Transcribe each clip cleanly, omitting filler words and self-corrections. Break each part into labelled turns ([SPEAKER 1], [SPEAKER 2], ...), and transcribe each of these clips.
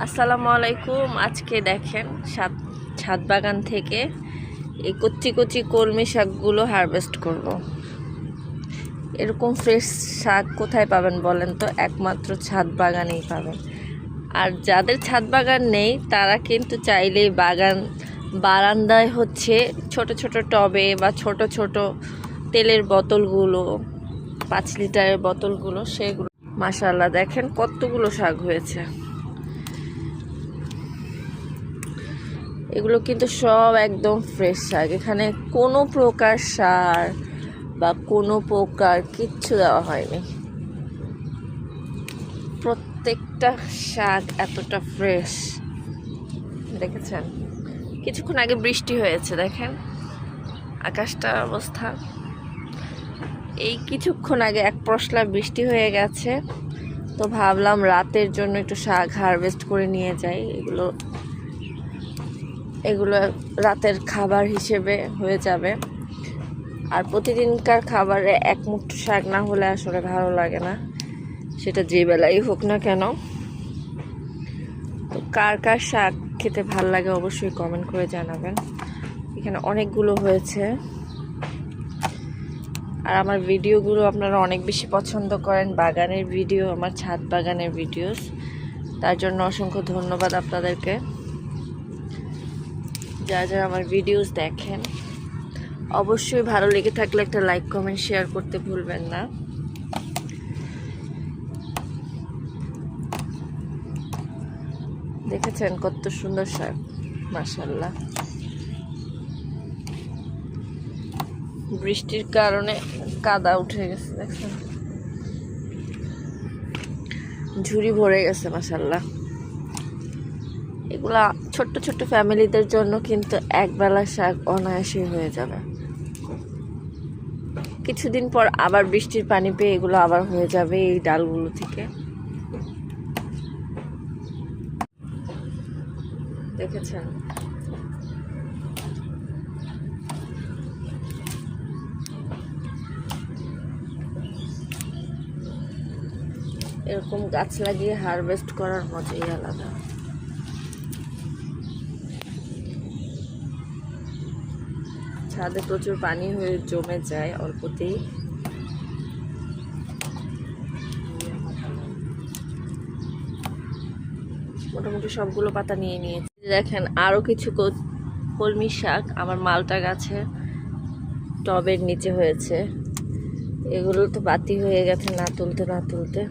[SPEAKER 1] আসসালামু আলাইকুম। আজকে দেখেন ছাদ বাগান থেকে এই কচি কচি কলমি শাকগুলো হারভেস্ট করব। এরকম ফ্রেশ শাক কোথায় পাবেন বলেন তো? একমাত্র ছাদ বাগানেই পাবেন। আর যাদের ছাদ বাগান নেই তারা কিন্তু চাইলেই বারান্দায় ছোট ছোট টবে বা ছোট ছোট তেলের বোতলগুলো, 5 লিটারের বোতলগুলো, সেগুলো মাশাআল্লাহ দেখেন কতগুলো শাক হয়েছে। এগুলো কিন্তু সব একদম ফ্রেশ শাক। এখানে কোনো প্রকার সার বা কোনো প্রকার কিচ্ছু দেওয়া হয়নি। প্রত্যেকটা শাক এতটা ফ্রেশ, দেখেছেন? কিছুক্ষণ আগে বৃষ্টি হয়েছে, দেখেন আকাশটার অবস্থা। এই কিছুক্ষণ আগে এক পশলা বৃষ্টি হয়ে গেছে, তো ভাবলাম রাতের জন্য একটু শাক হারভেস্ট করে নিয়ে যাই। এগুলো রাতের খাবার হিসেবে হয়ে যাবে। আর প্রতিদিনকার খাবারে এক মুঠো শাক না হলে আসলে ভালো লাগে না, সেটা যে বেলাই হোক না কেন। তো কার কার শাক খেতে ভালো লাগে অবশ্যই কমেন্ট করে জানাবেন। এখানে অনেকগুলো হয়েছে। আর আমার ভিডিওগুলো আপনারা অনেক বেশি পছন্দ করেন, বাগানের ভিডিও, আমার ছাদ বাগানের ভিডিওস। তার জন্য অসংখ্য ধন্যবাদ আপনাদেরকে, যারা আমার ভিডিওস দেখেন। অবশ্যই ভালো লেগে থাকলে একটা লাইক কমেন্ট শেয়ার করতে ভুলবেন না। দেখেছেন কত সুন্দর শাক, মাশাআল্লাহ। বৃষ্টির কারণে কাদা উঠে গেছে, দেখছেন ঝুড়ি ভরে গেছে, মাশাআল্লাহ। এগুলা ছোট্ট ছোট্ট ফ্যামিলিদের জন্য কিন্তু একবেলা শাক অনায়াসে হয়ে যাবে। কিছুদিন পর আবার বৃষ্টির পানি পেয়ে এগুলো আবার হয়ে যাবে এই ডালগুলো থেকে। দেখেছেন এরকম গাছ লাগিয়ে হারভেস্ট করার মজাই আলাদা। ছাদে প্রচুর পানি হয়ে জমে যায় অল্পতেই। মোটামুটি সবগুলো পাতা নিয়ে নিয়েছি। দেখেন আরো কিছু কলমি শাক আমার মালটা গাছে টবের নিচে হয়েছে। এগুলো তো বাতি হয়ে গেছে না তুলতে না তুলতে।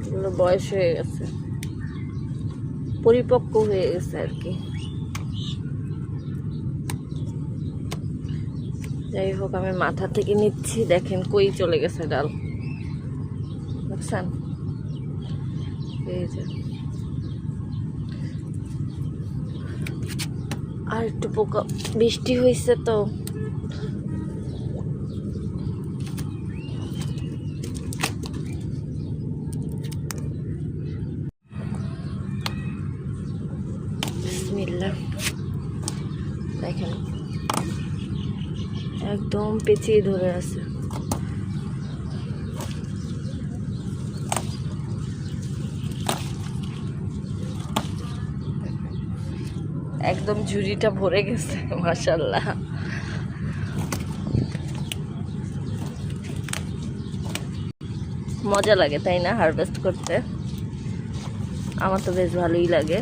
[SPEAKER 1] এগুলো বয়স হয়ে গেছে, পরিপক্ক হয়ে গেছে আর কি। যাই হোক, আমি মাথা থেকে নিচ্ছি। দেখেন কই চলে গেছে ডাল, বুঝছেন? এই যে আর একটু পোকা, বৃষ্টি হয়েছে তো। বিসমিল্লাহ, দেখেন একদম পেঁচিয়ে ধরে আছে। একদম ঝুড়িটা ভরে গেছে, মাশাআল্লাহ। মজা লাগে তাই না হারভেস্ট করতে? আমার তো বেশ ভালোই লাগে।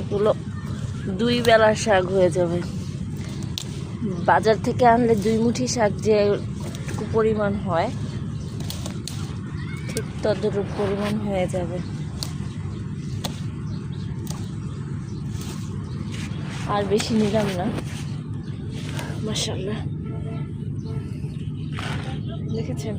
[SPEAKER 1] এগুলো 2 বেলার শাক হয়ে যাবে। বাজার থেকে আনলে 2 মুঠি শাক যেটুকু পরিমাণ হয় ঠিক ততটুকু পরিমাণ হয়ে যাবে। আর বেশি নিলাম না, মাশাআল্লাহ। দেখেছেন